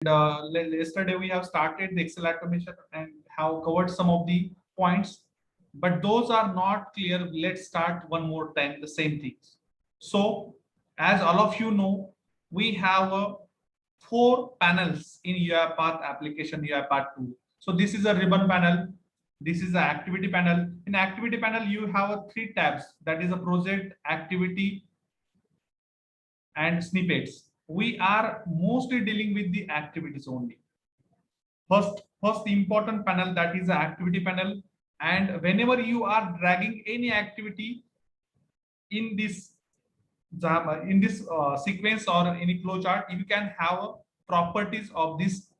Yesterday we have started the Excel automation and have covered some of the points, but those are not clear. Let's start one more time the same things. So as all of you know, we have four panels in UiPath application, UiPath 2. So this is a ribbon panel. This is the activity panel. In activity panel, you have three tabs. That is a project, activity, and snippets. We are mostly dealing with the activities only. First important panel, that is the activity panel. And whenever you are dragging any activity in this sequence or any flowchart, you can have properties of this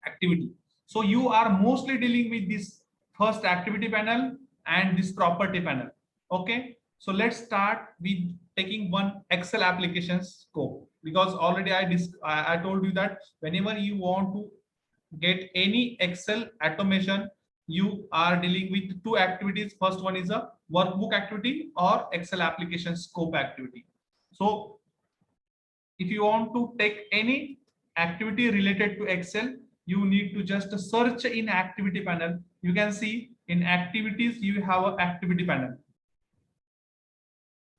activity. So you are mostly dealing with this first activity panel and this property panel. Okay, so let's start with taking one Excel application scope, because already I told you that whenever you want to get any Excel automation, you are dealing with two activities. First one is a workbook activity or Excel application scope activity. So if you want to take any activity related to Excel, you need to just search in activity panel. You can see in activities you have an activity panel,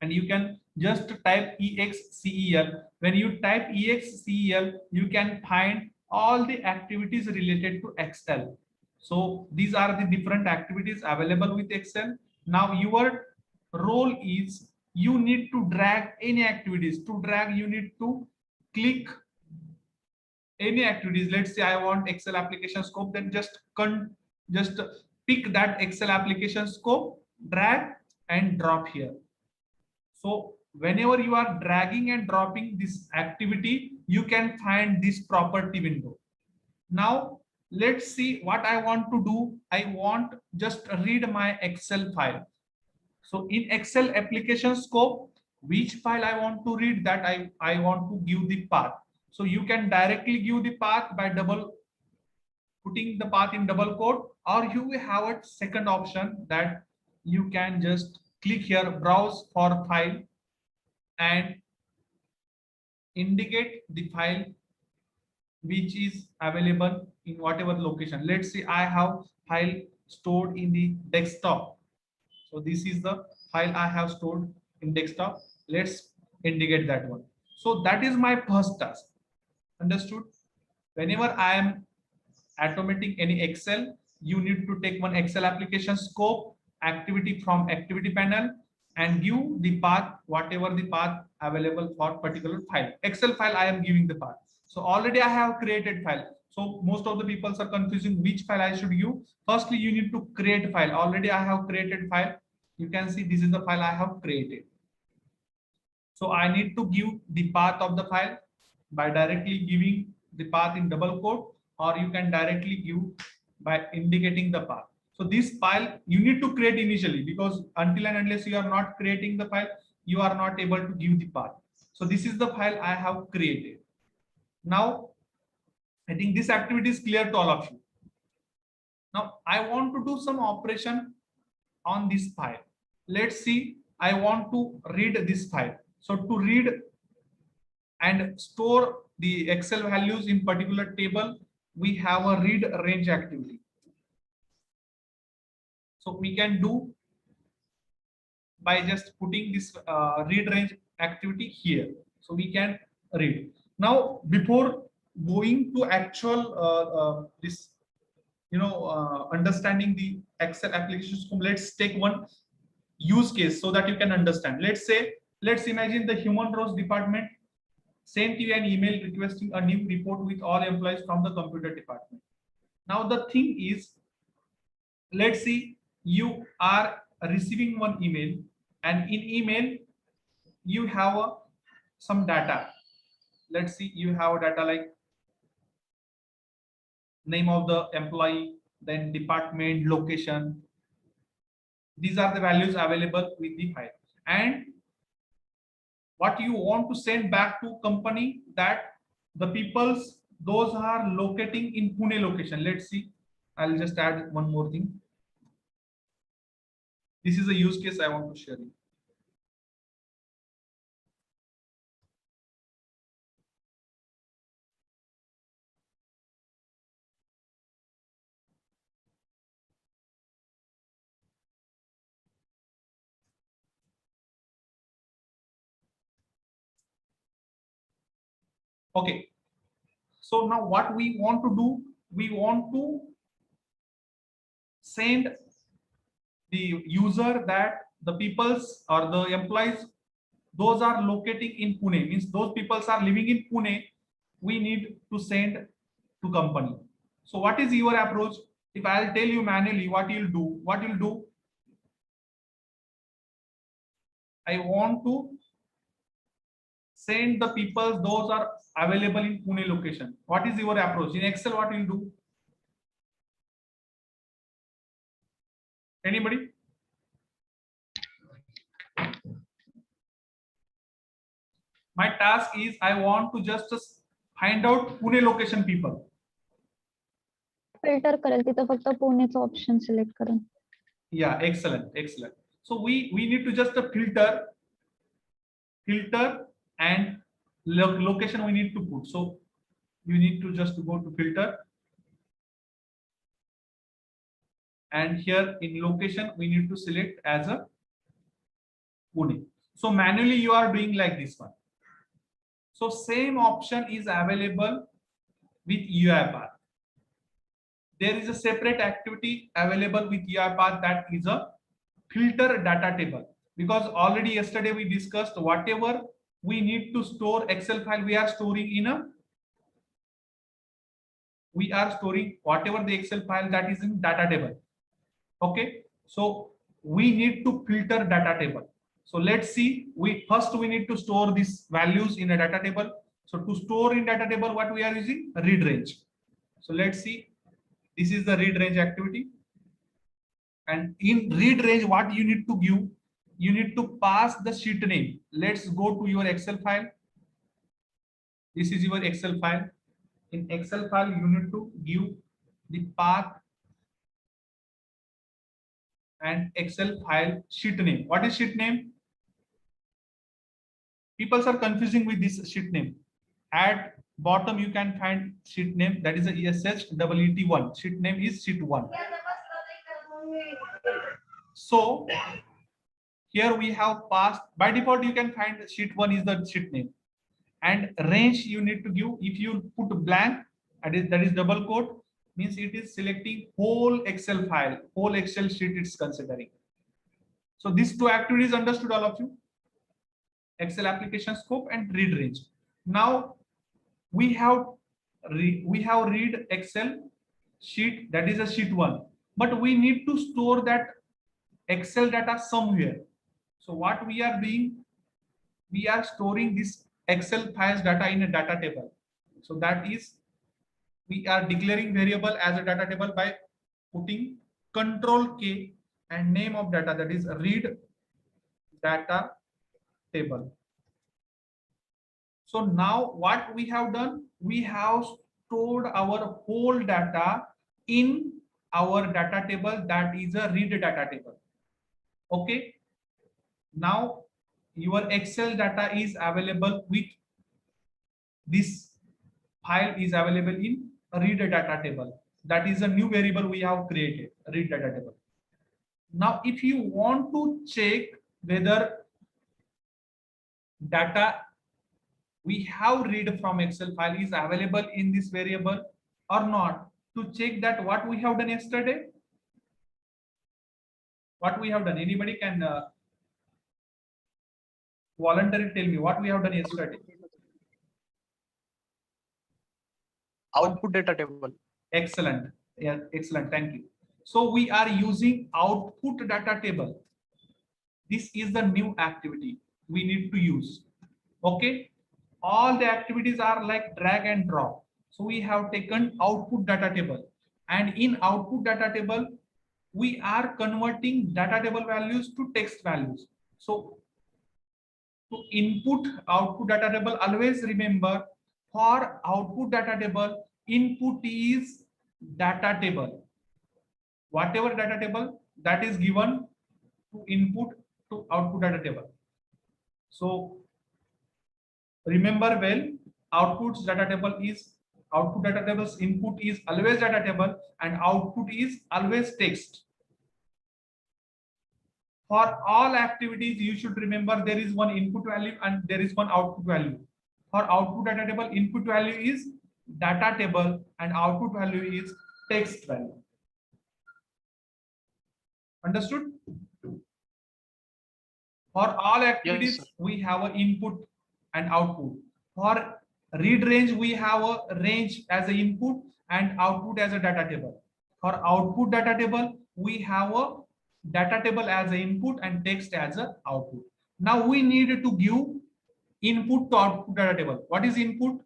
and you can just type EXCEL. When you type EXCEL, you can find all the activities related to Excel. So these are the different activities available with Excel. Now your role is you need to drag any activities. To drag, you need to click any activities. Let's say I want Excel application scope, then just pick that Excel application scope, drag and drop here. So whenever you are dragging and dropping this activity, you can find this property window. Now let's see what I want to do. I want just read my Excel file. So in Excel application scope, which file I want to read, that I want to give the path. So you can directly give the path by putting the path in double quote, or you have a second option that you can just click here, browse for file, and indicate the file which is available in whatever location. Let's say I have file stored in the desktop. So this is the file I have stored in desktop. Let's indicate that one. So that is my first task. Understood? Whenever I am automating any Excel, you need to take one Excel application scope activity from activity panel and give the path, whatever the path available for particular file. Excel file I am giving the path. So already I have created file. So most of the people are confusing which file I should give. Firstly, you need to create file. Already I have created file. You can see this is the file I have created. So I need to give the path of the file by directly giving the path in double quote, or you can directly give by indicating the path. So this file you need to create initially, because until and unless you are not creating the file, you are not able to give the path. So this is the file I have created. Now I think this activity is clear to all of you. Now I want to do some operation on this file. Let's see, I want to read this file. So to read and store the Excel values in particular table, we have a read range activity. So we can do by just putting this read range activity here. So we can read. Now before going to actual this understanding the Excel applications, let's take one use case so that you can understand. Let's imagine the human resource department sent you an email requesting a new report with all employees from the computer department. Now the thing is, let's see, you are receiving one email, and in email you have some data. Let's see, you have data like name of the employee, then department, location. These are the values available with the file. And what you want to send back to company, that the peoples those are locating in Pune location. Let's see, I'll just add one more thing. This is a use case I want to share you. Okay. So now what we want to do, we want to send the user that the peoples or the employees, those are locating in Pune, means those peoples are living in Pune, we need to send to company. So what is your approach? If I'll tell you manually what you'll do, I want to send the people those are available in Pune location. What is your approach? In Excel, what you'll do? Anybody? My task is I want to just find out Pune location people. Filter करेल तिथं फक्त पुणेचं option select करेल. Yeah, excellent. So we need to just filter and location we need to put. So you need to just go to filter, and here in location we need to select as a Pune. So manually you are doing like this one. So same option is available with UiPath. There is a separate activity available with UiPath, that is a filter data table. Because already yesterday we discussed whatever we need to store Excel file, we are storing whatever the Excel file that is in data table. Okay, so we need to filter data table. So let's see, we need to store these values in a data table. So to store in data table, what we are using? Read range. So let's see, this is the read range activity. And in read range, what you need to give? You need to pass the sheet name. Let's go to your Excel file. This is your Excel file. In Excel file, you need to give the path and Excel file sheet name. What is sheet name? People are confusing with this sheet name. At bottom, you can find sheet name, that is a SHEET1. Sheet name is sheet 1. So here we have passed. By default, you can find sheet 1 is the sheet name. And range you need to give. If you put blank, that is double quote, means it is selecting whole Excel file, whole Excel sheet it's considering. So these two activities understood, all of you? Excel application scope and read range. Now we have read Excel sheet, that is a sheet 1, but we need to store that Excel data somewhere. So what we are doing, we are storing this Excel files data in a data table. So that is, we are declaring variable as a data table by putting Control K and name of data, that is read data table. So now what we have done, we have stored our whole data in our data table, that is a read data table. Okay, now your Excel data is available with this file is available in a read data table. That is a new variable we have created, read data table. Now if you want to check whether data we have read from Excel file is available in this variable or not, to check that, what we have done yesterday, what we have done, anybody can voluntarily tell me what we have done yesterday? Output data table. Excellent. Yeah, excellent. Thank you. So we are using output data table. This is the new activity we need to use. Okay. All the activities are like drag and drop. So we have taken output data table, and in output data table, we are converting data table values to text values. So to input output data table, always remember, for output data table, input is data table. Whatever data table that is given to input to output data table. So remember well, outputs data table is output data table's input is always data table and output is always text. For all activities, you should remember there is one input value and there is one output value. For output data table, input value is data table and output value is text value. Understood? For all activities, sir. we have an input and output. For read range, we have a range as an input and output as a data table. For output data table, we have a data table as an input and text as an output. Now we need to give input to output data table. What is input?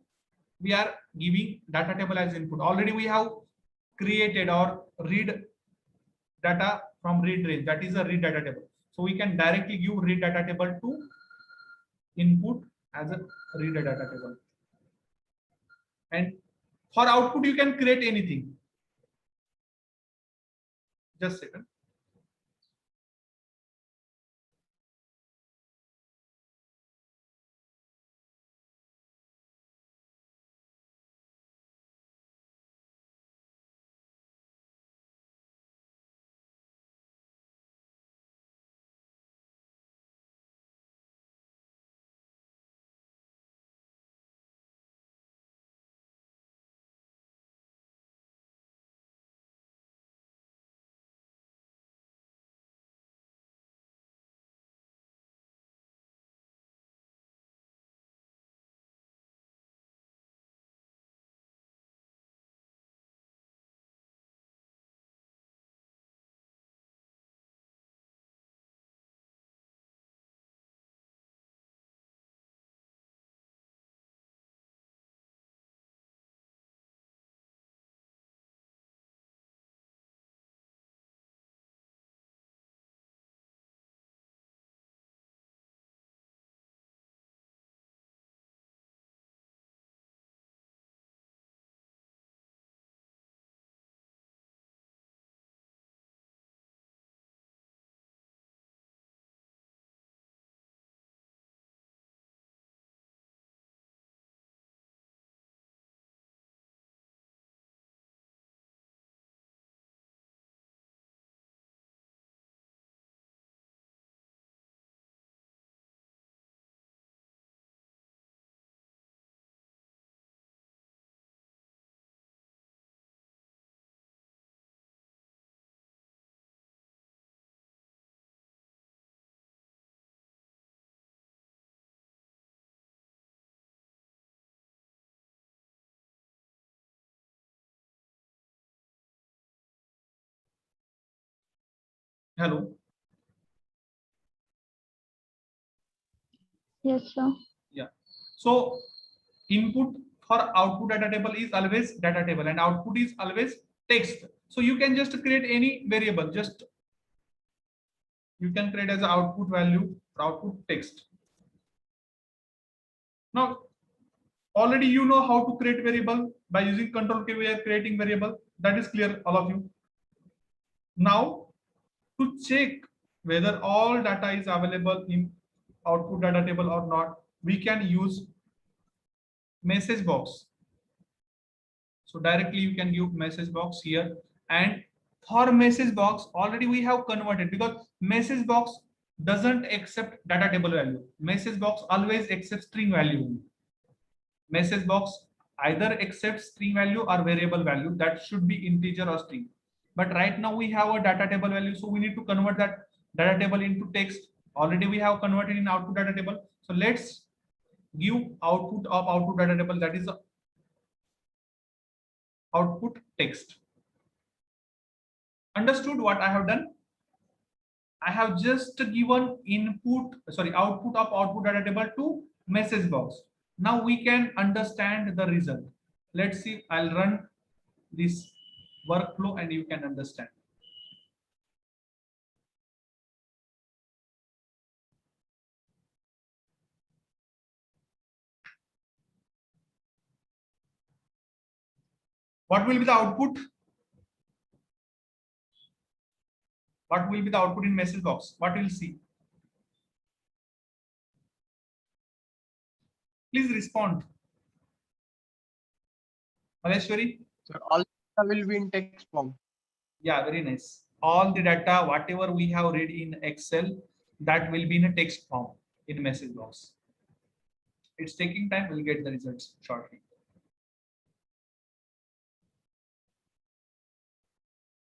We are giving data table as input. Already we have created or read data from read range. That is a read data table. So we can directly give read data table to input as a read data table. And for output, you can create anything. Just a second. Hello. Yes, sir. Yeah. So input for output data table is always data table and output is always text. So you can just create any variable. Just you can create as output value or output text. Now already you know how to create variable by using control K. We are creating variable. That is clear, all of you. Now to check whether all data is available in output data table or not, we can use message box. So directly you can give message box here, and for message box already we have converted because message box doesn't accept data table value. Message box always accepts string value. Message box either accepts string value or variable value, that should be integer or string. But right now we have a data table value, so we need to convert that data table into text. Already we have converted in output data table. So let's give output of output data table, that is output text. Understood what I have done? I have just given output of output data table to message box. Now we can understand the result. Let's see, I'll run this workflow and you can understand. What will be the output? What will be the output in message box? What will see? Please respond. Maleshwari? So all data will be in text form. Yeah, very nice. All the data, whatever we have read in Excel, that will be in a text form in message box. It's taking time. We'll get the results shortly.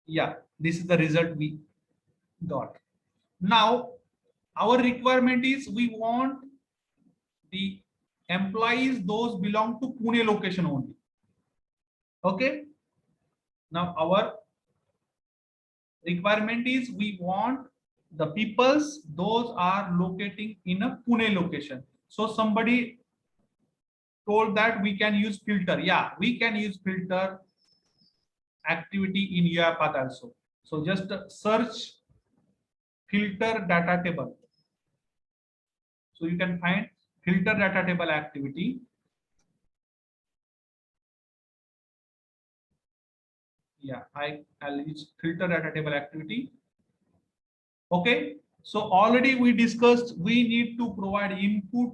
Yeah, this is the result we got. Now, our requirement is we want the employees those belong to Pune location only. Okay. Now our requirement is we want the peoples those are locating in a Pune location. So somebody told that we can use filter. Yeah, we can use filter activity in UiPath also. So just search filter data table. So you can find filter data table activity. Yeah, I'll use filter data table activity. Okay, so already we discussed we need to provide input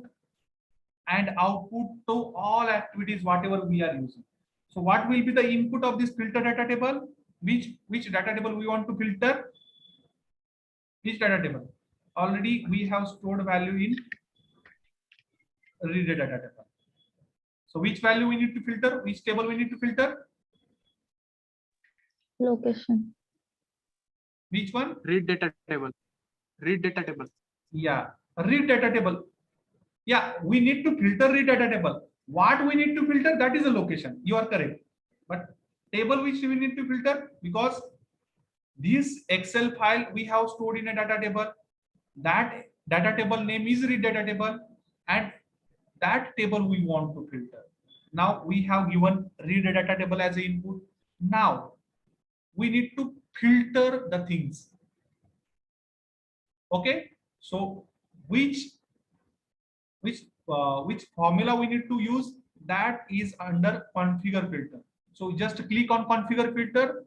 and output to all activities whatever we are using. So what will be the input of this filter data table? Which data table we want to filter? Which data table? Already we have stored value in read data table. So which value we need to filter? Which table we need to filter? Location. Which one? Read data table. Read data table. Yeah, read data table. Yeah, we need to filter read data table. What we need to filter, that is a location. You are correct. But table which we need to filter, because this Excel file we have stored in a data table. That data table name is read data table, and that table we want to filter. Now we have given read data table as an input. Now we need to filter the things. Okay, so which formula we need to use, that is under configure filter. So just click on configure filter.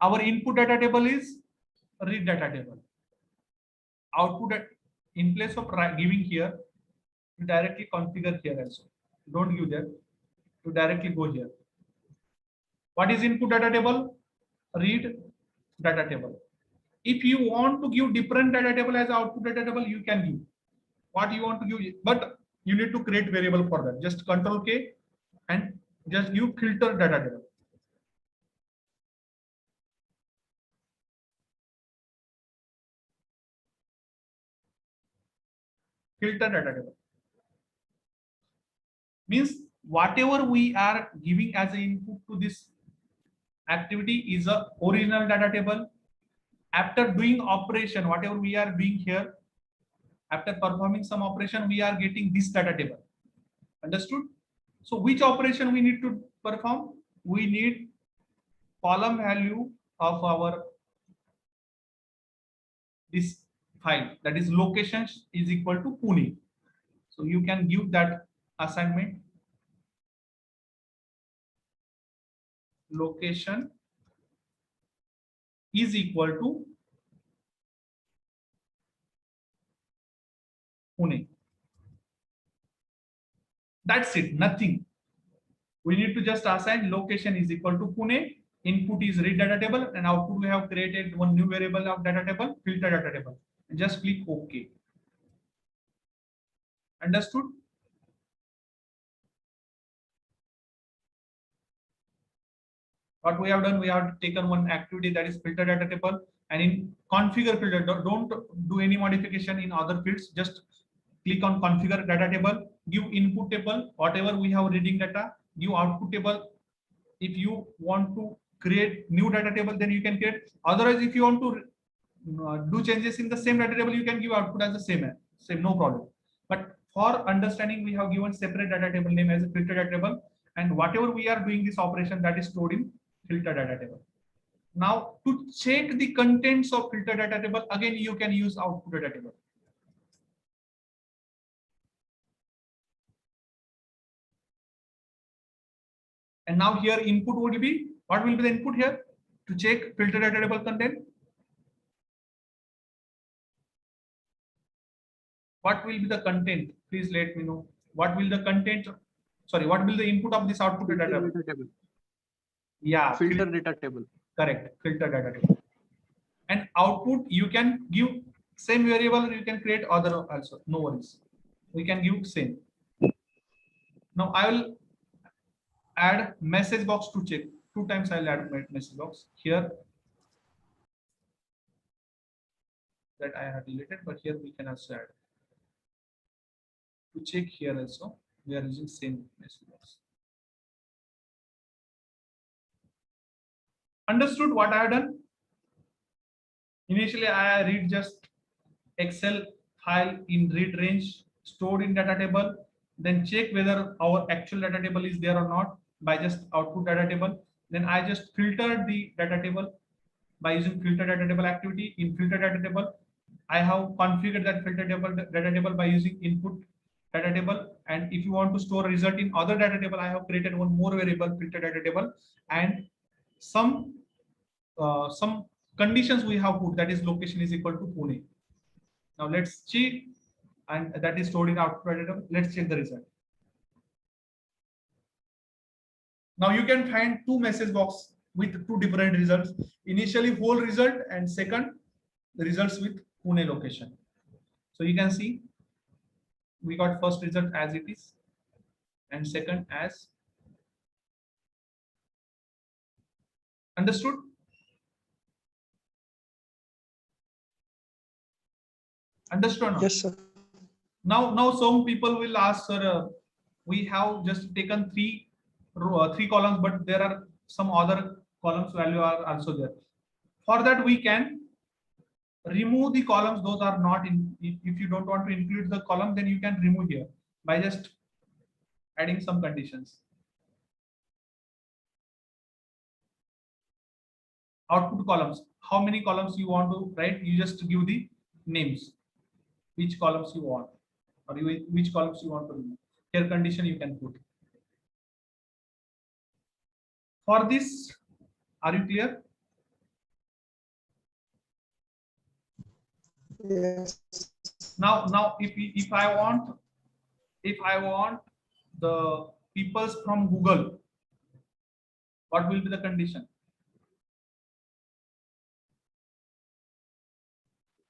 Our input data table is read data table. Output in place of giving here, you directly configure here also. Don't give there. You directly go here. What is input data table? Read data table. If you want to give different data table as output data table, you can give what you want to give, but you need to create variable for that. Just Control K and just give filter data table. Filter data table means whatever we are giving as an input to this activity is a original data table. After doing operation, whatever we are doing here, after performing some operation, we are getting this data table. Understood? So which operation we need to perform? We need column value of our this file, that is location is equal to Pune. So you can give that assignment. Location is equal to Pune. That's it, nothing. We need to just assign location is equal to Pune. Input is read data table, and output we have created one new variable of data table, filter data table. And just click OK. Understood? What we have done, we have taken one activity, that is filter data table, and in configure filter, don't do any modification in other fields. Just click on configure data table, give input table, whatever we have reading data, give output table. If you want to create new data table, then you can create. Otherwise, if you want to do changes in the same data table, you can give output as the same, no problem. But for understanding, we have given separate data table name as a filter data table, and whatever we are doing this operation, that is stored in filter data table. Now to check the contents of filter data table, again you can use output data table. And now here input would be, what will be the input here to check filter data table content? What will be the content? Please let me know. What will the content? Sorry, what will the input of this output data table? Yeah, filter data table. Correct, filter data table. And output you can give same variable, you can create other also, no worries. We can give same. Now I will add message box to check. 2 times I'll add my message box here that I have deleted, but here we can also add. To check here also, we are using same message box. Understood what I have done? Initially, I read just Excel file in read range stored in data table, then check whether our actual data table is there or not by just output data table. Then I just filtered the data table by using filter data table activity. In filter data table, I have configured that filter data table by using input data table. And if you want to store result in other data table, I have created one more variable filter data table and some conditions we have put, that is location is equal to Pune. Now let's check, and that is stored in output data table. Let's check the result. Now you can find two message box with two different results. Initially whole result and second the results with Pune location. So you can see we got first result as it is and second as. Understood? Understood or not? Yes, sir. Now some people will ask, sir, we have just taken three columns, but there are some other columns value are also there. For that we can remove the columns, those are not in. If you don't want to include the column, then you can remove here by just adding some conditions. Output columns, how many columns you want to write, you just give the names, which columns you want, or which columns you want to remove. Here condition you can put. For this, are you clear? Yes. Now if I want the peoples from Google, what will be the condition?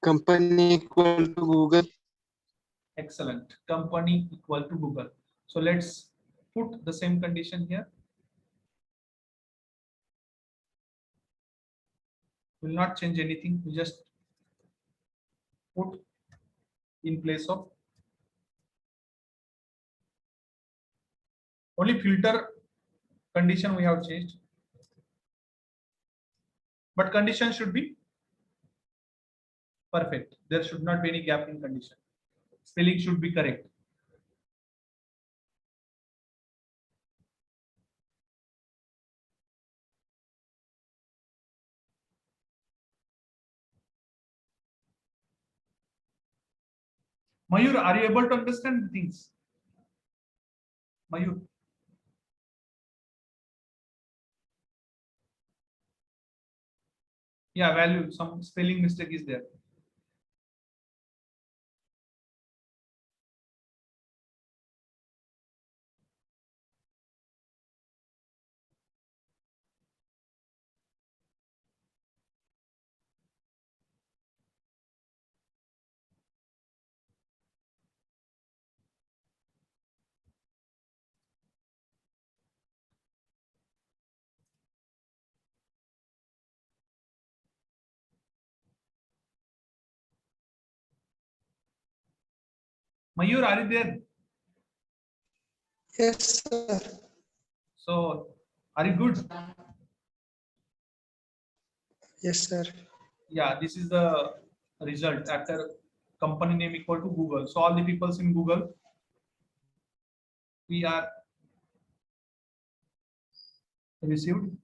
Company equal to Google. Excellent. Company equal to Google. So let's put the same condition here. Will not change anything. We just put in place of only filter condition we have changed, but condition should be perfect. There should not be any gap in condition. Spelling should be correct. Mayur, are you able to understand things? Mayur. Yeah, value, some spelling mistake is there. Mayur, are you there? Yes, sir. So, are you good? Yes, sir. Yeah, this is the result after company name equal to Google. So all the peoples in Google, we are received.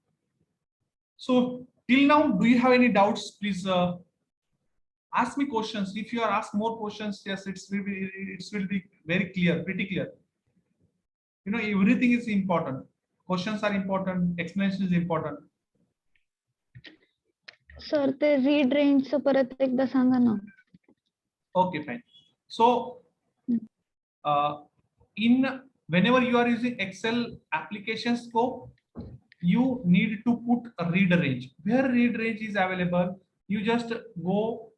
So till now, do you have any doubts? Please ask me questions. If you are asked more questions, yes, it will be very clear, pretty clear. You know, everything is important. Questions are important. Explanation is important. Sir ते read रेंजचं परत एकदा सांगा ना. Okay, fine. So whenever you are using Excel application scope, you need to put a read range. Where read range is available, you just go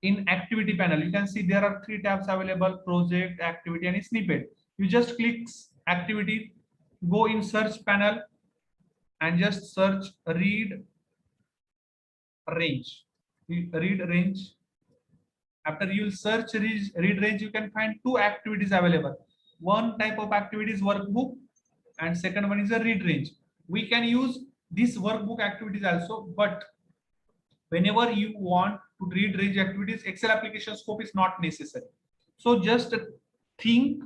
in activity panel. You can see there are 3 tabs available: project, activity, and snippet. You just click activity, go in search panel and just search read range. Read range. After you will search read range, you can find two activities available. One type of activity is workbook and second one is a read range. We can use this workbook activities also, but whenever you want to read range activities, Excel application scope is not necessary. So just think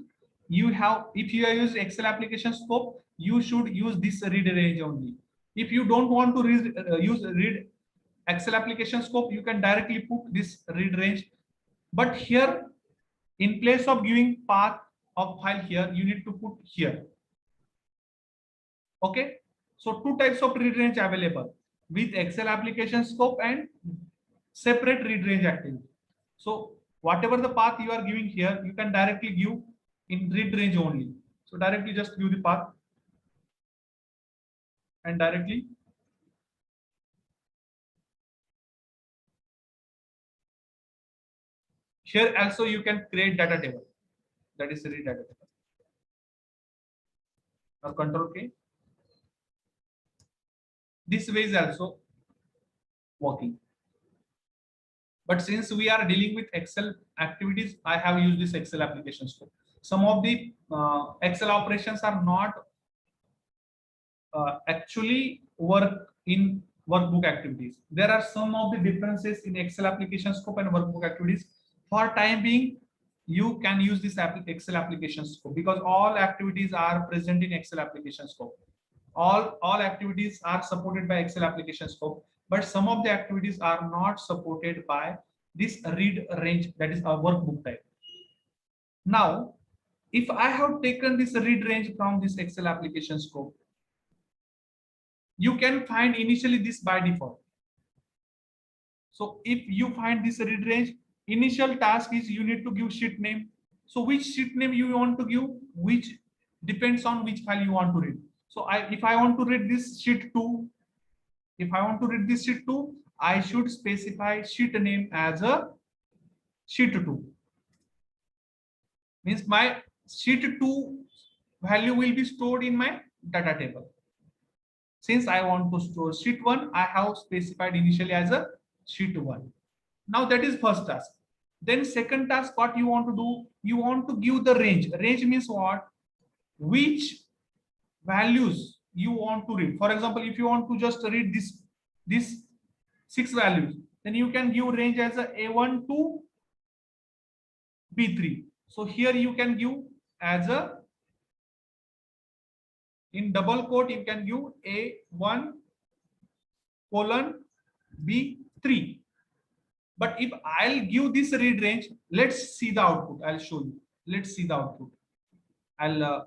you have, if you are using Excel application scope, you should use this read range only. If you don't want to use read Excel application scope, you can directly put this read range. But here, in place of giving path of file here, you need to put here. Okay. So two types of read range available with Excel application scope and separate read range activity. So whatever the path you are giving here, you can directly give in read range only. So directly just give the path and directly here also you can create data table. That is read data table. Now Control K. This way is also working. But since we are dealing with Excel activities, I have used this Excel application scope. Some of the Excel operations are not actually work in workbook activities. There are some of the differences in Excel application scope and workbook activities. For time being, you can use this Excel application scope because all activities are present in Excel application scope. All activities are supported by Excel application scope, but some of the activities are not supported by this read range, that is a workbook type. Now, if I have taken this read range from this Excel application scope, you can find initially this by default. So if you find this read range, initial task is you need to give sheet name. So which sheet name you want to give, which depends on which file you want to read. So if I want to read this sheet 2, I should specify sheet name as a sheet 2. Means my sheet 2 value will be stored in my data table. Since I want to store sheet 1, I have specified initially as a sheet 1. Now that is first task. Then second task, what you want to do? You want to give the range. Range means what? Which values you want to read. For example, if you want to just read this 6 values, then you can give range as a A1 to B3. So here you can give as a, in double quote, you can give A1 colon B3. But if I'll give this read range, let's see the output. I'll show you. Let's see the output. I'll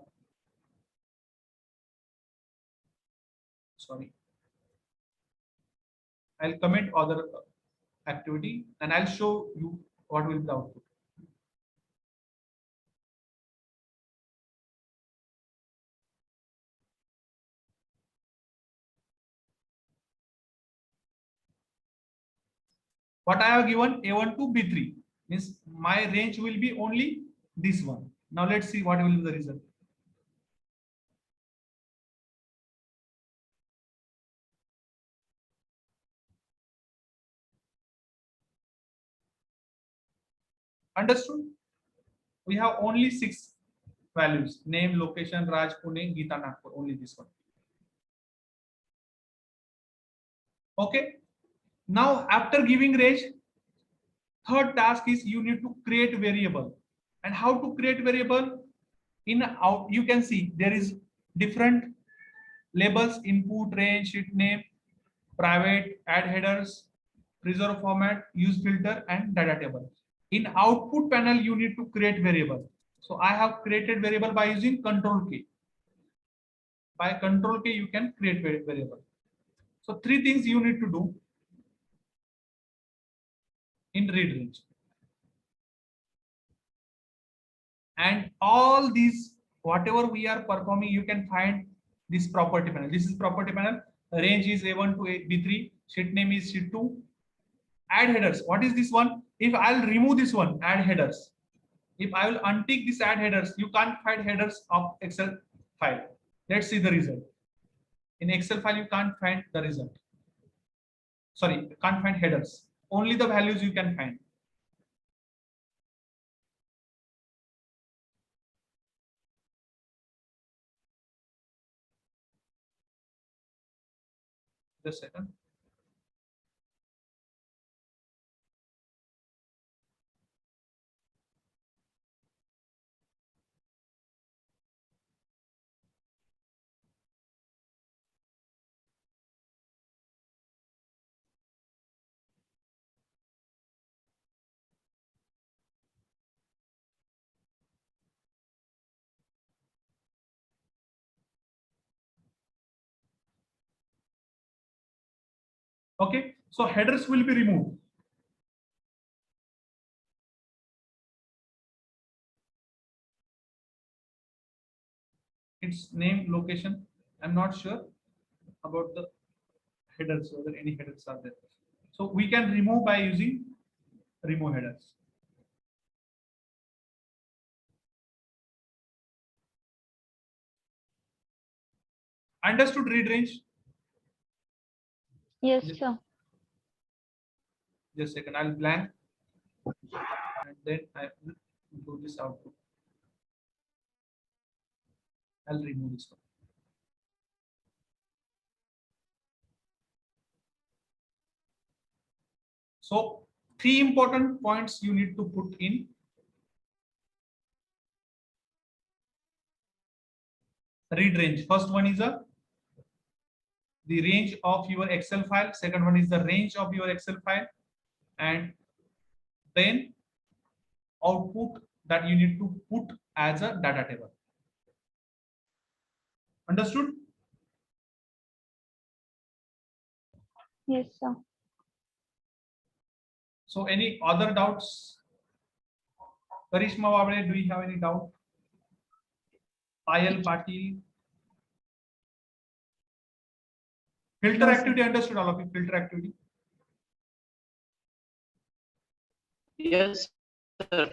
comment other activity and I'll show you what will be the output. What I have given A1 to B3 means my range will be only this one. Now let's see what will be the result. Understood? We have only 6 values: name, location, Raj, Pune, Geeta, Nagpur. Only this one. Okay. Now after giving range, third task is you need to create variable. And how to create variable? In out you can see there is different labels: input, range, sheet name, private, add headers, preserve format, use filter, and data table. In output panel, you need to create variable. So I have created variable by using Control K. By Control K, you can create variable. So 3 things you need to do in read range. And all these, whatever we are performing, you can find this property panel. This is property panel. Range is A1 to B3. Sheet name is sheet 2. Add headers. What is this one? If I'll remove this one, add headers. If I will untick this add headers, you can't find headers of Excel file. Let's see the result. In Excel file, you can't find the result. Sorry, you can't find headers. Only the values you can find. Just a second. Okay, so headers will be removed. Its name, location. I'm not sure about the headers, whether any headers are there. So we can remove by using remove headers. Understood read range? Yes, Yes. sir. Just a second, I'll blank and then I will do this output. I'll remove this one. So 3 important points you need to put in. Read range. First one is the range of your Excel file. Second one is the range of your Excel file. And then output that you need to put as a data table. Understood? Yes, sir. So any other doubts? Karishma Wabde, do you have any doubt? Payal Patil. Filter No, sir. activity understood, all of you? Filter activity. Yes, sir.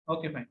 Okay, fine.